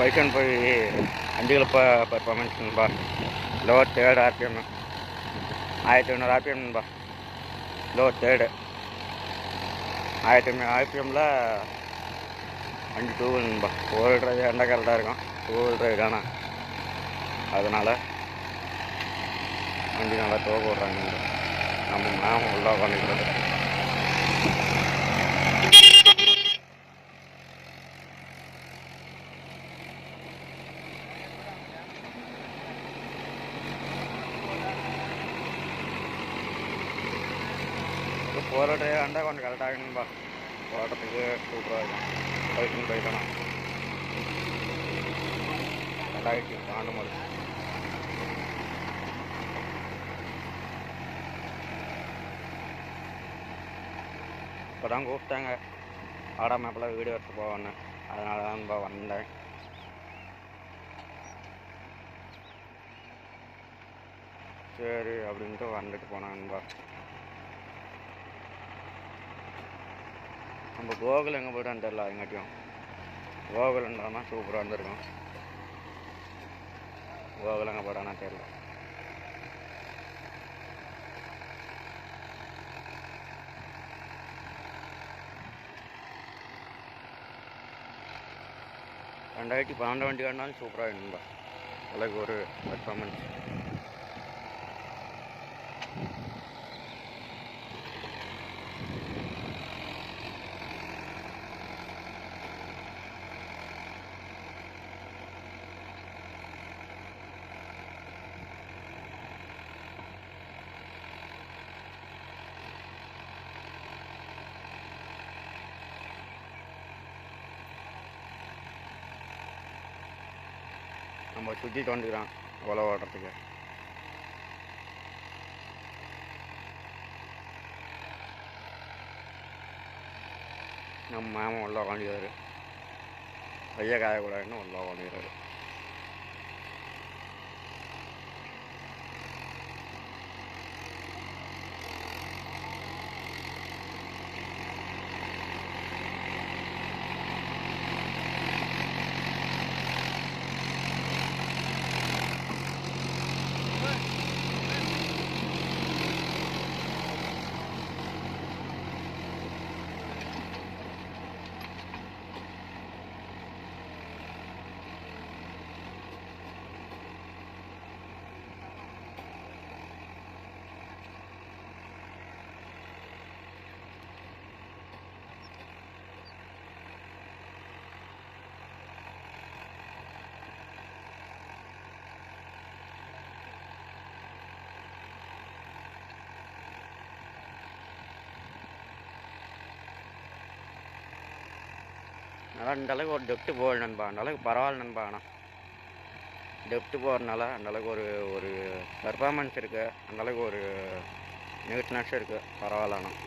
Bison போய் 5 kilo performance நண்பா. Lower third RPM 1500 RPM நண்பா. லோவர் தேர்டு 1500 ஆர்பிஎம்மில் 5 டூவல் நண்பா. ஃபோர் ட்ரைவ் இருந்தால் கரெக்டாக இருக்கும். டூவல் ட்ரைவ் தானே, அதனால் வண்டி நல்லா தோக விட்றாங்க. நம்ம மேம் உள்ளே உட்காந்துக்கிறது. ஃபோர் ட்ரைவ் இருந்தால் கொஞ்சம் கரெக்டாக இருக்குன்பா. ஓட்டத்துக்கு சூப்பராக இருக்கும். பைக்கிங் போய்க்கணும் 2000 ஆண்டு மாதிரி. இப்போ தான் கூப்பிட்டாங்க ஆடா மேப்பில் வீடியோ எடுத்து போவேன்னு, அதனால தான் வந்தேன். சரி அப்படின்ட்டு வந்துட்டு போனாங்கன்பா. நம்ம கோகுல் எங்கே போய்ட்டான்னு தெரில. எங்காட்டியும் கோகுல்ன்றனா சூப்பராக இருந்திருக்கும். கோகுல் எங்கே போய்ட்டானா தெரில. ரெண்டாயிரத்தி 12 வண்டி காட்டினாலும் சூப்பராக இருக்குன்பா. அளவுக்கு ஒரு பர்ஃபார்மன்ஸ். நம்ம சுற்றிட்டு வந்துக்கிறான் உழவு ஓட்டுறதுக்கு. நம்ம மாமன் உள்ள உட்காந்துக்கிறாரு. கையை காயக்கூடாதுன்னு உள்ள உட்காந்துக்கிறாரு. அதனால் அந்தளவுக்கு ஒரு டெப்த்து போகல நண்பா. அந்தளவுக்கு பரவாயில்ல நண்பா. ஆனால் டெப்த்து போகிறதுனால அந்தளவுக்கு ஒரு ஒரு பர்ஃபார்மன்ஸ் இருக்குது. அந்தளவுக்கு ஒரு நீட்னஸ் இருக்குது. பரவாயில்ல. ஆனால்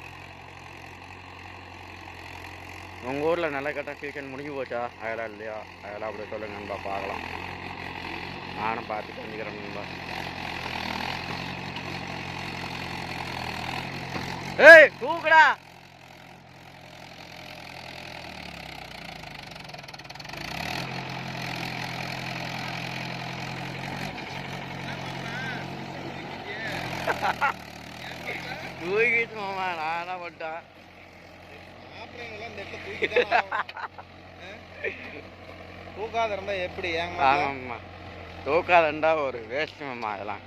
உங்கள் ஊரில் நல்ல கட்ட சீசன் முடிஞ்சு போச்சா? அதெல்லாம் இல்லையா? அதெல்லாம் அப்படி சொல்லுங்க நண்பா, பார்க்கலாம். நானும் பார்த்து தெரிஞ்சுக்கிறேன் நண்பா. ஏய் தூக்குடா. தூக்கிட்டு மாமா, நான் என்ன பண்ணிட்டேன்? தூக்காத இருந்தா எப்படி? ஆமாம்மா, தூக்காத இருந்தா ஒரு வேஸ்ட் மாமா. அதெல்லாம்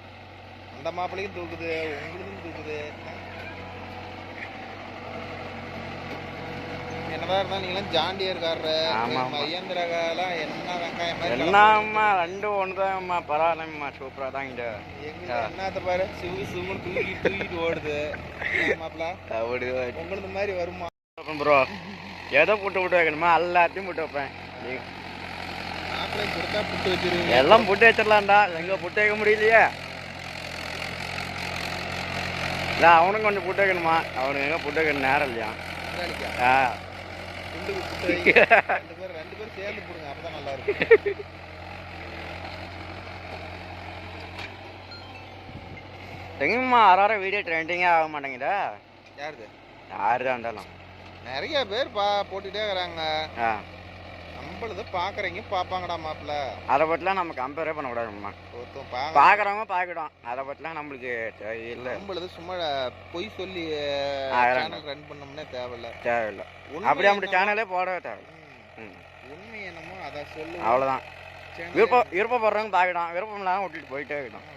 அந்த மாப்பிள்ளைக்கும் தூக்குது, உங்களுக்கும் தூக்குது. என்னதான் இருந்தாலும் நீங்களாம் ஜாண்டியர்காரரு, மகேந்திரகாலாம் என்ன வெங்காயம் மாதிரி. என்னம்மா ரெண்டும் ஒன்றுதான்ம்மா. பரவாயில்லம்மா, சூப்பராக தான். இங்கே என்னத்த பாரு, சிவுன்னு தூக்கிட்டு ஓடுது மாப்பிள்ள. அப்படி உங்களுக்கு மாதிரி வருமா ப்ரோ? எதை புட்டு வைக்கணுமா? எல்லாத்தையும் புட்டு வைப்பேன். மாப்பிள்ளை கொடுத்தா புட்டு வச்சிருவீங்க. எல்லாம் புட்டு வச்சிடலாம்டா. எங்கே புட்டு வைக்க முடியலையே? இல்லை, அவனுக்கு கொஞ்சம் புட்டு வைக்கணுமா? அவனுக்கு எங்கே புட்டு வைக்கணும் நேரம் இல்லையா? ரெண்டு பேரும் சேர்ந்து போடுங்க, அப்பதான் நல்லா இருக்கும். எங்கம்மா அரை வீடியோ ட்ரெண்டிங்கே ஆக மாட்டேங்குதா? யாருது? யாருதான் இருந்தாலும் நிறைய பேர் போட்டுட்டே இருக்கிறாங்க. நம்ம நம்மளது பாக்குறீங்க பாப்பாங்கடா மாப்பிள்ள. அதை பற்றிலாம் நம்ம கம்பேரே பண்ணக்கூடாதும்மா. ஒருத்தன் பார்க்குறவங்க பார்க்கட்டும், அதை பற்றிலாம் நம்மளுக்கு இல்லை. நம்மளது சும்மா பொய் சொல்லி சேனல் ரன் பண்ணோம்னே தேவையில்ல. அப்படி அப்படி சேனலே போடவே தேவையில்ல. உண்மை என்னமோ அதை சொல்லு, அவ்வளோதான். விருப்பப்படுறவங்க பார்க்கட்டும், விருப்பம் இல்லாமல் விட்டுட்டு போயிட்டே இருக்கட்டும்,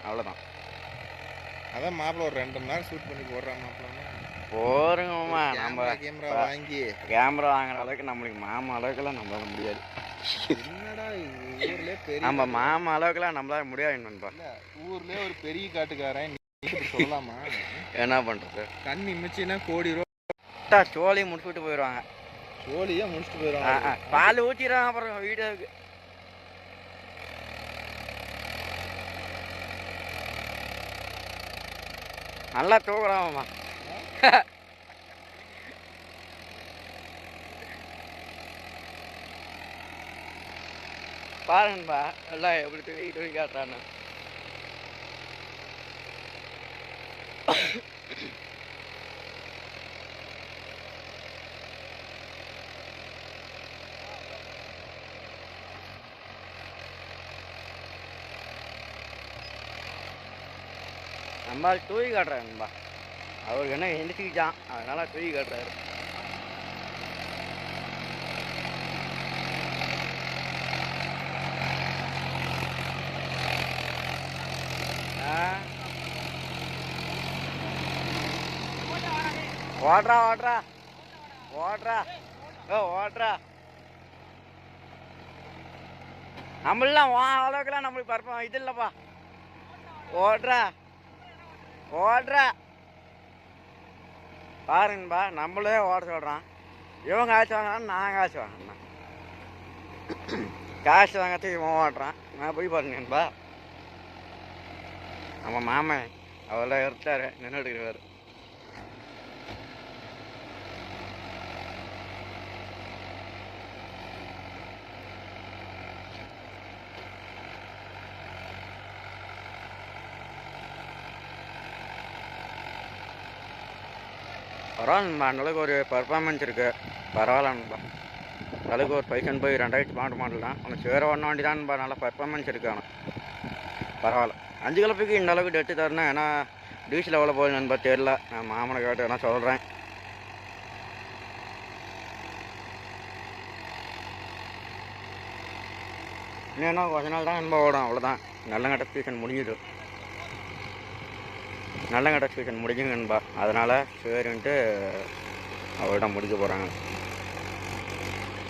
அவ்வளோதான். அதான் மாப்பிள்ள ஒரு 2 மணி நேரம் ஷூட் பண்ணி போடுறான் மாப்பிள்ளனா. போருங்கம்மா. நம்ம கேமரா வாங்கி கேமரா வாங்குற அளவுக்கு நம்மளுக்கு மாமா அளவுக்குலாம் நம்மளால முடியாது. என்னடா ஊர்லயே பெரிய நம்ம மாமா அளவுக்குலாம் நம்மளால முடியாது. நண்பா, ஊர்லயே ஒரு பெரிய காட்டுக்காரன் சொல்லலாமா? என்ன பண்றது? கண் இமைச்சின்னா கோடி ரூபா சோழியை முடிச்சுட்டு போயிடுவாங்க. சோழியே முடிச்சுட்டு போயிடுவாங்க. பால் ஊற்றிடுவாங்க அப்புறம் வீடியோவுக்கு. நல்லா தூக்குறாங்கம்மா. பாருங்கப்பா எல்லாம் எப்படி தூக்கி காட்டுறான்னு. நம்ம தூக்கி காட்டுறாருப்பா. அவருக்கு என்ன எழுந்திரிச்சான், அதனால தூக்கி காட்டுறாரு. ஓடுறா ஓடுறா ஓடுறா ஓடுறா. நம்மளாம் அளவுக்குலாம் நம்மளுக்கு பரப்போம் இது இல்லைப்பா. ஓடுறா ஓடுறா பாருங்கப்பா. நம்மளே ஓட சொல்கிறான். இவன் காசு வாங்கினா நான் காசு வாங்கினேன். காசு வாங்கிறதுக்கு இவன் ஓடுறான், நான் போய் பாருங்கப்பா. நம்ம மாமன் அவெல்லாம் எடுத்தாரு, நின்றுடுவார். பரவாயில்லம்பா, அந்தளவுக்கு ஒரு பர்ஃபார்மன்ஸ் இருக்குது. பரவாயில்லன்பா. அளவுக்கு ஒரு 5 போய் 2000 பாட்டு மாடலாம். ஆனால் சேர ஒன்ன வண்டி தான்ப்பா, நல்லா பர்ஃபார்மன்ஸ் இருக்குது. ஆனால் பரவாயில்ல. 5 கிலோப்புக்கு இந்த அளவுக்கு டெட்டு தரணும். ஏன்னா டீசல் எவ்வளோ போகுது நண்பா தெரியல. நான் மாமனை கேட்டு நான் சொல்கிறேன். இன்னும் கொஞ்ச நாள் தான் நண்பா ஓடும், அவ்வளோதான். நல்லங்கட்ட சீசன் முடிஞ்சுது. நல்லங்கட்ட சீசன் முடிஞ்சுங்க நண்பா. அதனால் சரின்ட்டு அவர்கிட்ட முடிக்க போகிறாங்க.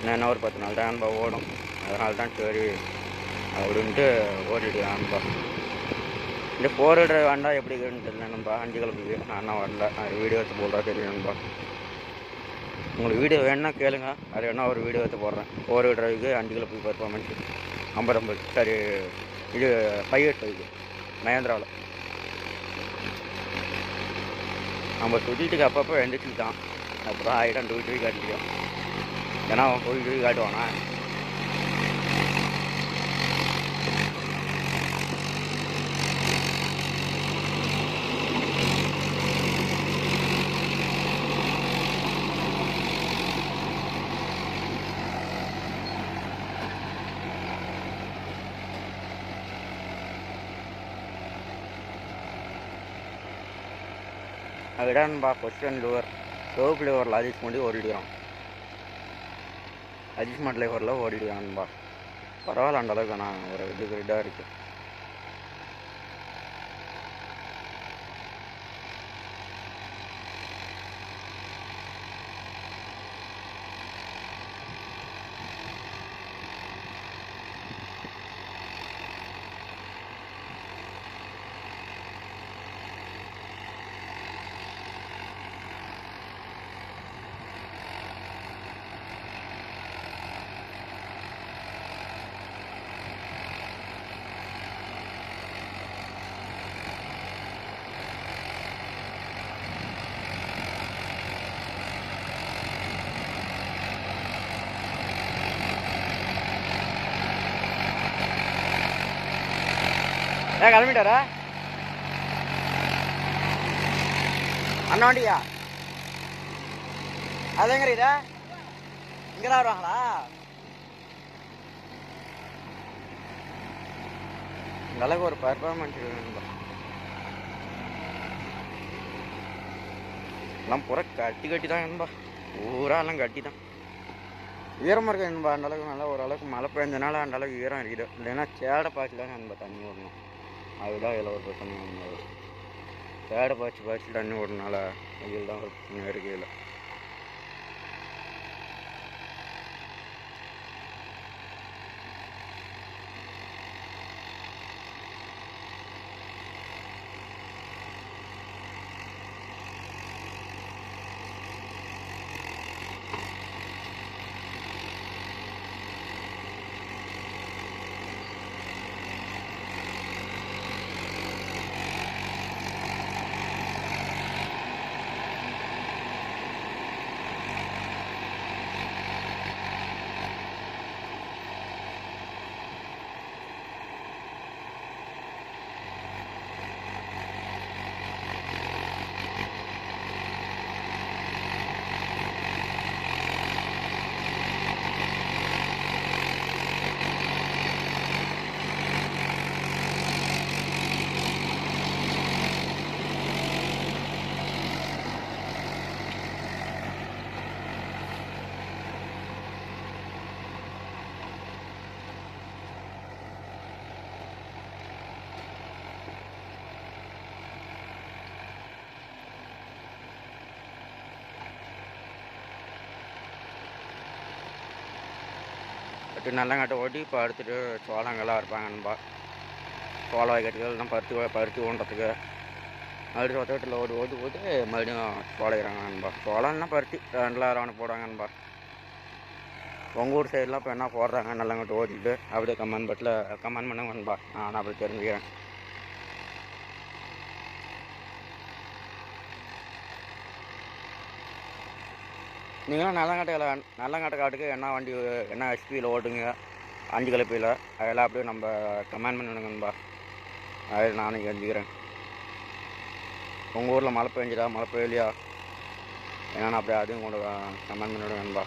இன்னும் ஒரு 10 நாள் தான் நண்பா ஓடும். அதனால தான் சரி அப்படின்ட்டு ஓடிடுவேன் நண்பா. இந்த 4 வீலர் வேண்டாம் எப்படி இருக்குன்னு தெரியல நண்பா. 5 கிலோப்புக்கு நான் வரல. அது வீடியோ எடுத்து போடுறா தெரியும் நண்பா. உங்களுக்கு வீடியோ வேணுன்னா கேளுங்க, அது வேணா ஒரு வீடியோ எடுத்து போடுறேன். 4 வீலருக்கு 5 கிலோப்புக்கு பர்ஃபார்மன்ஸ் 50 சரி. இது 585 மகேந்திராவில் நம்ம சுற்றிட்டுக்கு அப்பப்போ எழுந்திரிச்சுட்டான். அப்புறம் ஆகிட்டான் தூக்கி காட்டிக்கிறோம். ஏன்னா அவன் போய் தூக்கி காட்டுவானா. அதுடான்பா கொஸ்டின் லிவர் சோப்பு லிவரில் அட்ஜஸ்ட்மெண்ட்டு ஓடிடுவான். அட்ஜஸ்ட்மெண்ட் லிவரில் ஓடிடுவான்பா. பரவாயில்ல, அந்தளவுக்கு நான் ஒரு இதுக்கு இதாக இருக்குது. கிளம்பிட்டாரா அண்ணா வண்டியா? அது எங்க இதா இங்கதான் வருவாங்களா? அந்த அளவுக்கு ஒரு பர்ஃபார்மன்ஸ் இருக்கு நண்பா. எல்லாம் பூரா கட்டி தான் நண்பா, பூரா எல்லாம் கட்டி தான் ஈரமாக இருக்குது நண்பா. அந்தளவுக்கு நல்லா ஓரளவுக்கு மழை பெஞ்சனால அந்தளவுக்கு ஈரம் இருக்குது. இல்லைன்னா சேடை பாய்ச்சி தான் நண்பா தண்ணி விடணும். அதுதான் இதில் ஒரு பிரச்சனை நண்பா. சேடை பாய்ச்சி தண்ணி விடனால வெயில் தான் ஒரு பிரச்சனை இருக்குது இல்லை. நல்லங்காட்டை ஓட்டி இப்போ அடுத்துட்டு சோளங்கள்லாம் இருப்பாங்க நண்பா. சோள வைக்கிறதுக்கு பருத்தி ஊன்றதுக்கு மறுபடியும் ஒத்தவட்டில் ஓட்டி போட்டு மறுபடியும் சோளைக்கிறாங்க நண்பா. சோளம்னா பருத்தி ரெண்டில் அரவணை போடுவாங்க நண்பா. உங்கள் ஊர் சைடெலாம் இப்போ என்ன போடுறாங்க நல்லங்காட்டை ஓட்டிட்டு அப்படியே கமெண்ட் பண்ணுங்க நண்பா, நான் அப்படி தெரிஞ்சுக்கிறேன். நீங்களும் நல்லங்காட்டை காட்டுக்கு என்ன ஹெச்பியில் ஓட்டுங்க, 5 கலப்பையில் அதெல்லாம் அப்படியே நம்ம கமெண்ட் பண்ணுங்க நண்பா. அதில் நானும் தெரிஞ்சுக்கிறேன். உங்கள் ஊரில் மழை பெய்யலையா என்னென்னா அப்படியே அதையும் கூட கமெண்ட் பண்ணிவிடுங்க நண்பா.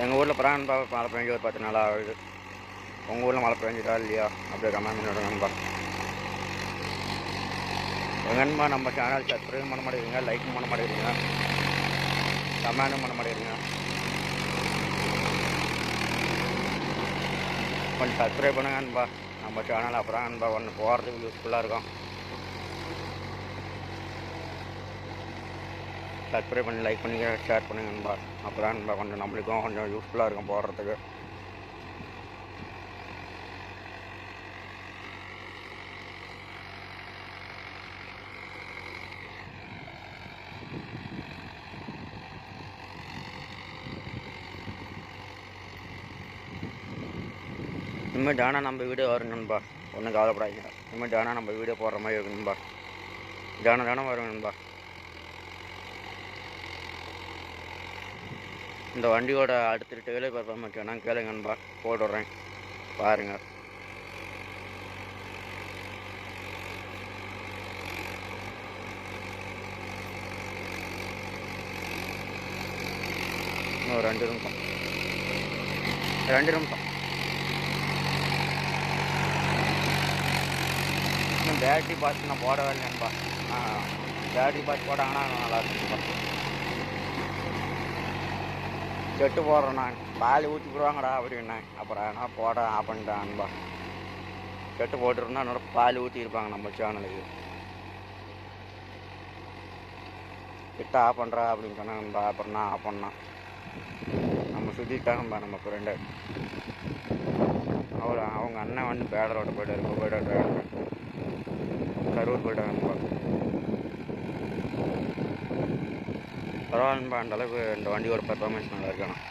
எங்கள் ஊரில் இப்போ நண்பா மழை பெஞ்சு ஒரு 10 நாள் ஆகுது. உங்கள் ஊரில் மழை பெஞ்சுதா இல்லையா அப்படியே கமெண்ட் பண்ணிவிடுங்க நண்பா. எங்கன்பா நம்ம சேனல் சப்ஸ்கிரைப் பண்ண மாட்டேங்கிறீங்க, லைக்கும் பண்ண மாட்டேங்கிறீங்க, கமெண்டும் பண்ண மாட்டேங்கிறீங்க. கொஞ்சம் சப்ஸ்கிரைப் பண்ணுங்க நண்பா நம்ம சேனல். அப்புறம் நண்பா ஒன்று போகிறதுக்கு யூஸ்ஃபுல்லாக இருக்கும். சப்ஸ்கிரைப் பண்ணி லைக் பண்ணி ஷேர் பண்ணுங்க நண்பா. அப்புறம் நண்பா கொஞ்சம் நம்மளுக்கும் கொஞ்சம் யூஸ்ஃபுல்லாக இருக்கும் போடுறதுக்கு. இனிமேல் தானே நம்ம வீடியோ வரும் நண்பா, ஒன்றும் கவலைப்படாதீங்க. இனிமேல் தானே நம்ம வீடியோ போடுற மாதிரி இருக்கு நண்பா. தானே வரும் நண்பா. இந்த வண்டியோட அடுத்த டெய்லர் பர்ஃபார்மன்ஸ் வேணால் கேளுங்க நண்பா, போட்டுடுறேன் பாருங்கள். இன்னும் 2 நிமிஷம் இன்னும் பேட்டரி பாஸ் நான் போடவே இல்லை நண்பா. பேட்டரி பாஸ் போட்டாங்கன்னா நல்லா இருக்குப்பா. செட்டு போடுறேன் நான், பால் ஊற்றி விடுவாங்கடா அப்படின்னேன். அப்புறம் என்ன போட ஆஃப் பண்ணிட்டேன் நண்பா. செட்டு போட்டுருந்தா என்னோட பால் ஊற்றிருப்பாங்க நம்ம சேனலுக்கு. செட்டு ஆஃப் பண்ணுறா அப்படின்னு சொன்னாங்க நண்பா. அப்புறம் நான் ஆஃப் பண்ணேன். நம்ம சுற்றிட்டாங்கப்பா நம்ம ஃப்ரெண்டு. அவங்க அண்ணன் வந்து பேடரோட போய்ட்டாரு கரூர் போய்ட்டாங்கப்பா. பரவாயில்லப்பா, அந்தளவுக்கு இந்த வண்டியோட பர்ஃபார்மன்ஸ் நல்லா இருக்கணும்.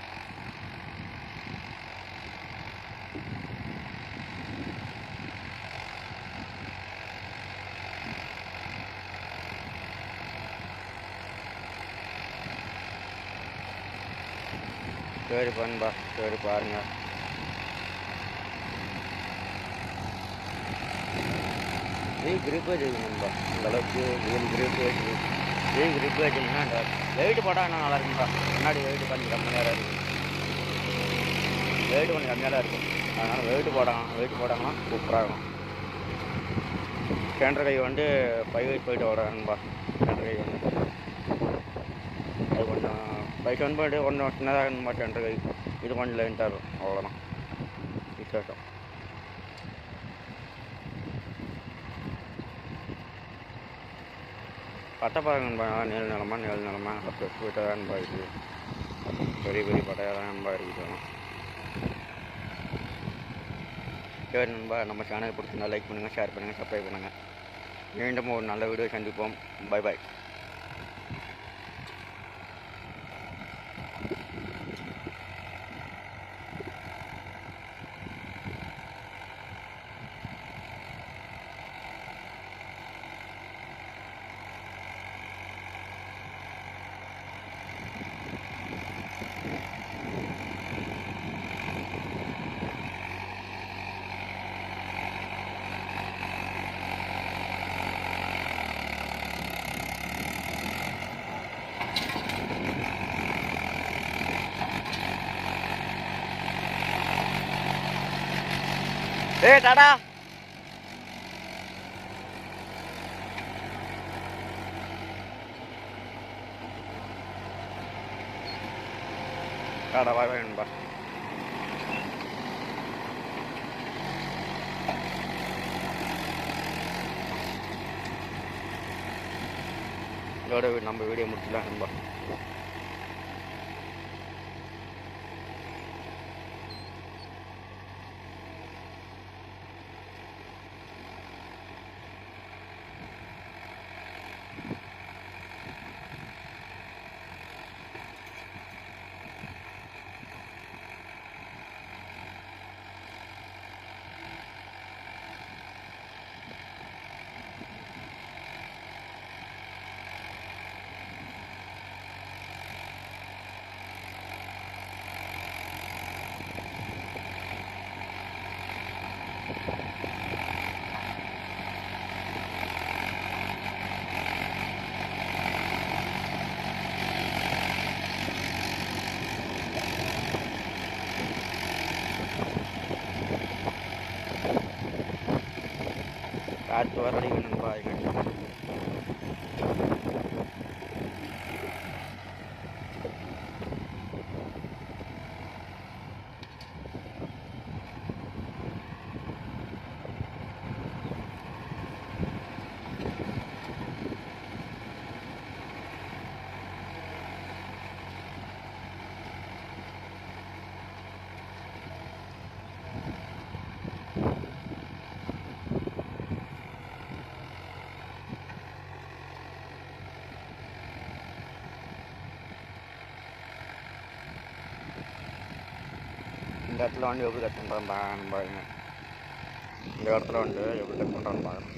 சரி பண்பா, சரி பாருங்க. கிரிப் வச்சுக்கணும்பா, அந்தளவுக்கு கிரிப் வச்சுக்கணும்னா அந்த வெயிட் போட்டால் இன்னும் நல்லா இருக்கும்பா. முன்னாடி வெயிட் கொஞ்சம் கம்மியாக இருக்கும், வெயிட் கொஞ்சம் கம்மியாக தான் இருக்கும். அதனால் வெயிட்டு போட்டாங்கன்னா சூப்பராக இருக்கும். சென்டர் கை வந்து 5 வயசு போயிட்டு வர நண்பா. சென்டர் கை வந்து அது கொஞ்சம் வயசு வந்து போயிட்டு கொஞ்சம் சின்னதாக நண்பா. சென்டர் கை இது கொஞ்சம் லென்த்தாக இருக்கும், அவ்வளோதான் விசேஷம். பட்டை பாருங்க நண்பா, நல்லா நீள நிலமாக பெருசு போயிட்டாக நண்பா இருக்குது. பெரிய பட்டையாக தான் நண்பா இருக்குது. சரி நண்பா, நம்ம சேனல் பிடிச்சிருந்தா லைக் பண்ணுங்கள், ஷேர் பண்ணுங்கள், சப்ஸ்கிரைப் பண்ணுங்கள். மீண்டும் ஒரு நல்ல வீடியோ சந்திப்போம். Bye bye. Tata. Tata, bye bye நண்பா. இதோட நம்ம வீடியோ முடிச்சுக்கலாம் நண்பா. காற்று வரடி நண்பா. இந்த இடத்துல வந்து எப்படி கட் பண்ணுறான்னு பாருங்க. இந்த இடத்துல வந்து எப்படி கட் பண்ணுறான்னு பாருங்க.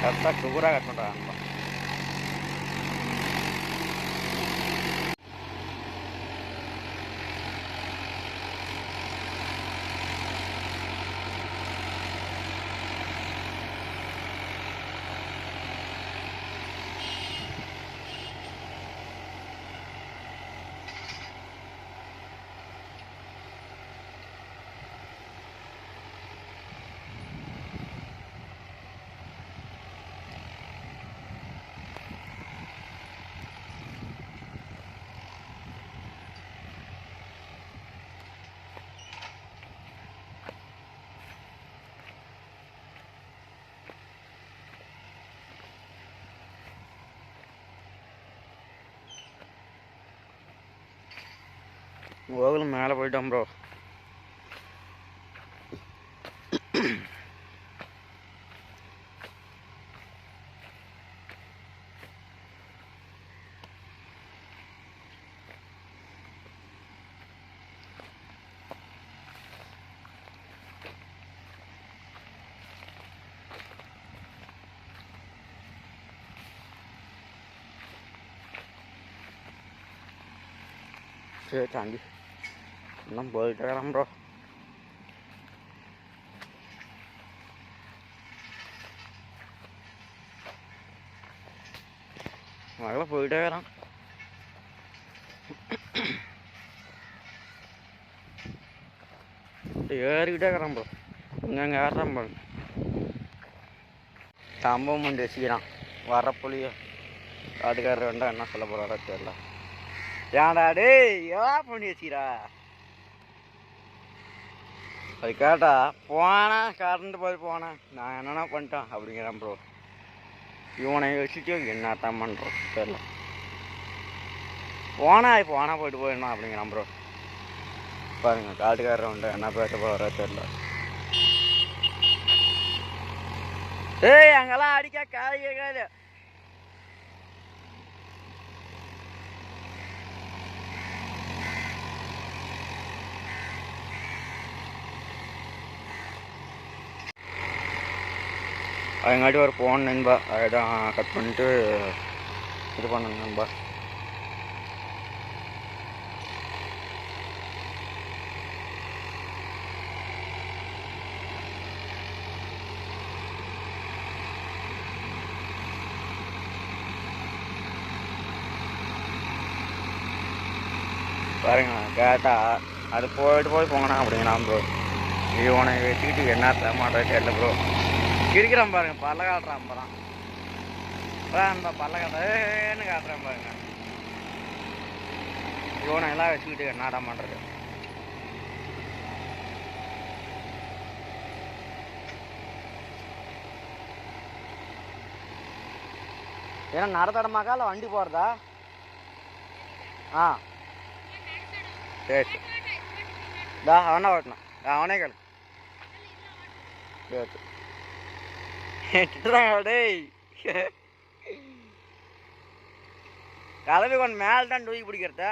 கரெக்டாக சுகராக கட் பண்ணுறாங்க. கோகுலம் மேலே போயிட்டோம் ப்ரோ. சரி தாண்டி இன்னும் போயிட்டு இருக்கிறேன் ப்ரோ. மகளை போயிட்டே இருக்கிறான். ஏறிக்கிட்டே இருக்கிறான் ப்ரோ. இங்கே ஏறான் ப்ரோ. சம்பவம் வந்து வச்சுக்கிறான் வரப்புலியோ. அதுக்காரர் வேண்டாம் என்ன சொல்ல போகிறாரோ தெரியல. ஏன்டா டேய் எவா பண்ணி வச்சுக்கிறா? அது கேட்டா போனேன் கறந்து போய் போனேன் நான் என்னென்ன பண்ணிட்டேன் அப்படிங்கிறான் ப்ரோ. இவனை வச்சுட்டு என்னத்தான் பண்ணுறோம் தெரியல. போனா போயிட்டு போயிடணும் அப்படிங்கிறான் ப்ரோ. பாருங்க காட்டுக்காரர் உண்டு என்ன பேச போகிறோ தெரியல. ஏய் அங்கெல்லாம் அடிக்க காது கேட்காது. அதுங்காட்டி ஒரு ஃபோன் நண்பா அதுதான் கட் பண்ணிட்டு இது பண்ணணும் நண்பா. பாருங்க கேட்டா அது போயிட்டு போங்கண்ணா அப்படிங்கிறான் ப்ரோ. இவனை வச்சுக்கிட்டு என்ன தரமாட்டா தெரியல ப்ரோ. இருக்கிறான் பாருங்க பல்ல காட்டுறான் போகிறான். நண்பா பல்ல காட்டுறேன்னு காட்டுறான் பாருங்க. இவனை எல்லாம் வச்சுக்கிட்டு என்னடா பண்ணுறது. ஏன்னா நடத்தடமாக்கா இல்லை வண்டி போகிறதா? ஆ சரி தா அவனா ஓட்டணும். அவனே கேளு டேய் கலவி கொஞ்சம் மேலே தான் தூக்கி பிடிக்கிறத.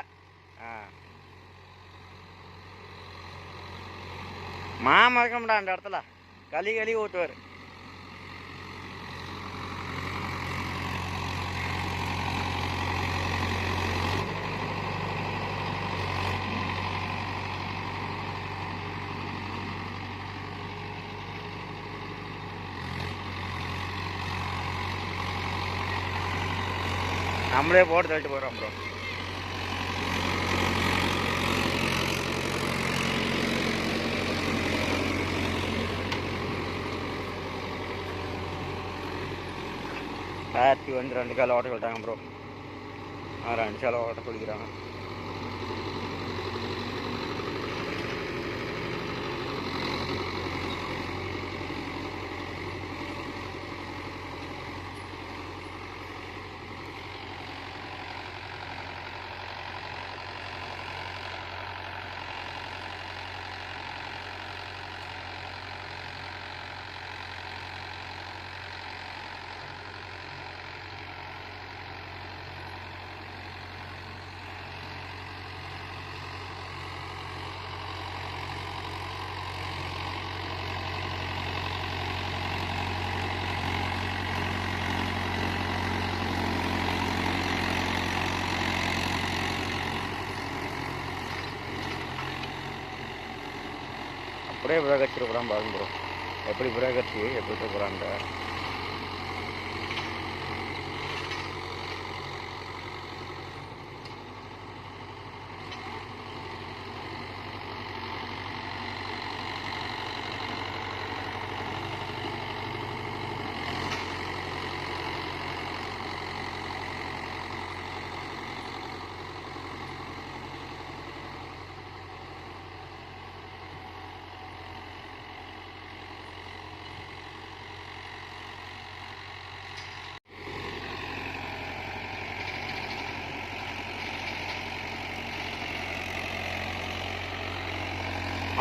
மாமா இருக்க முடியா அந்த இடத்துல களி ஊற்றுவார். நம்மளே போட்டு தள்ளிட்டு போகிறோம் ப்ரோ. பேத்தி வந்து 2 கால் ஓட்ட சொல்லிட்டாங்க ப்ரோ. 2 கால் ஓட்ட சொல்லிக்கிறாங்க. அப்படியே பிரேக் அடிச்சிருக்கிறான் பாருங்க ப்ரோ. எப்படி பிரேக் அடிச்சு எப்படி இருக்கிறாங்க.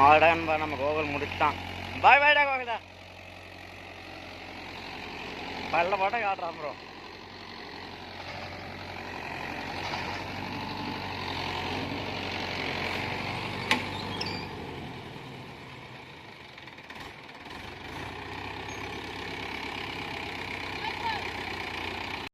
ஆடான்பா நம்ம கோகுல் முடிச்சுட்டான். பாய் பாய்டா கோகுலா. பல்ல போட்டால் காட்டுறான் ப்ரோ.